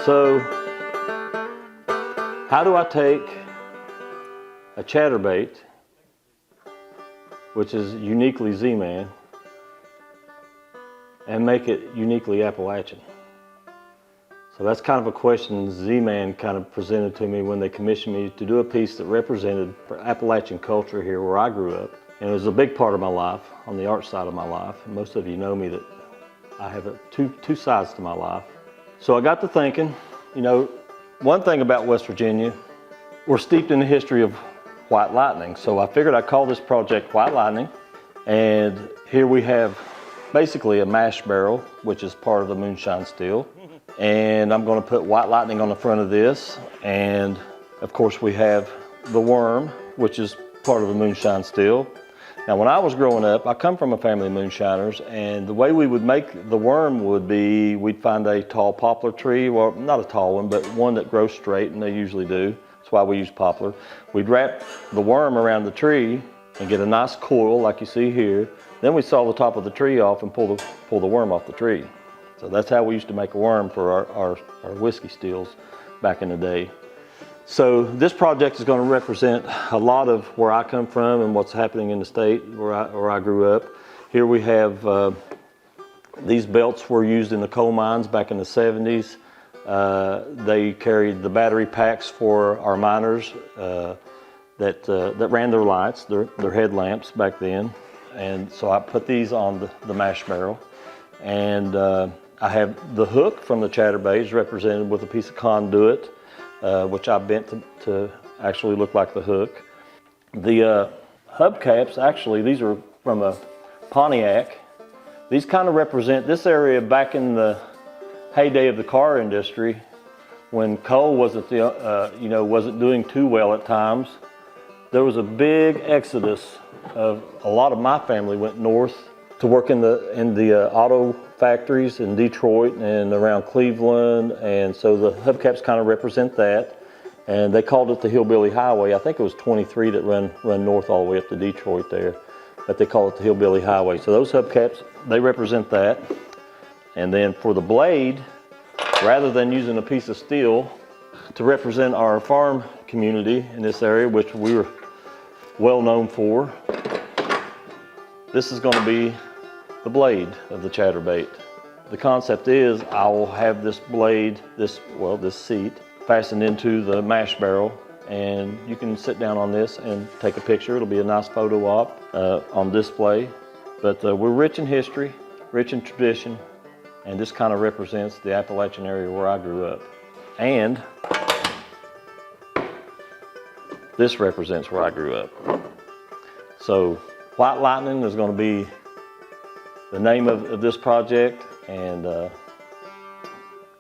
So, how do I take a ChatterBait, which is uniquely Z-Man, and make it uniquely Appalachian? So that's kind of a question Z-Man kind of presented to me when they commissioned me to do a piece that represented Appalachian culture here where I grew up. And it was a big part of my life, on the art side of my life. And most of you know me that I have two sides to my life. So I got to thinking, you know, one thing about West Virginia, we're steeped in the history of white lightning. So I figured I'd call this project White Lightning. And here we have basically a mash barrel, which is part of the moonshine still. And I'm going to put white lightning on the front of this. And of course we have the worm, which is part of the moonshine still. Now when I was growing up, I come from a family of moonshiners, and the way we would make the worm would be, we'd find a tall poplar tree, well not a tall one, but one that grows straight, and they usually do. That's why we use poplar. We'd wrap the worm around the tree and get a nice coil like you see here. Then we saw the top of the tree off and pull the worm off the tree. So that's how we used to make a worm for our whiskey stills back in the day. So this project is going to represent a lot of where I come from and what's happening in the state where I grew up. Here we have these belts were used in the coal mines back in the 70s. They carried the battery packs for our miners that ran their lights, their headlamps back then. And so I put these on the mash barrel. And I have the hook from the ChatterBait represented with a piece of conduit, which I bent to actually look like the hook. The hubcaps, actually, these are from a Pontiac. These kind of represent this area back in the heyday of the car industry, when coal wasn't wasn't doing too well at times. There was a big exodus of a lot of my family went north to work in the auto factories in Detroit and around Cleveland, and so the hubcaps kind of represent that. And they called it the Hillbilly Highway. I think it was 23 that run north all the way up to Detroit there, but they call it the Hillbilly Highway. So those hubcaps, they represent that. And then for the blade, rather than using a piece of steel to represent our farm community in this area, which we were well known for, this is going to be the blade of the ChatterBait. The concept is I will have this blade, this seat, fastened into the mash barrel, and you can sit down on this and take a picture. It'll be a nice photo op on display. But we're rich in history, rich in tradition, and this kind of represents the Appalachian area where I grew up. And this represents where I grew up. So White Lightning is going to be the name of this project, and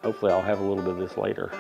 hopefully I'll have a little bit of this later.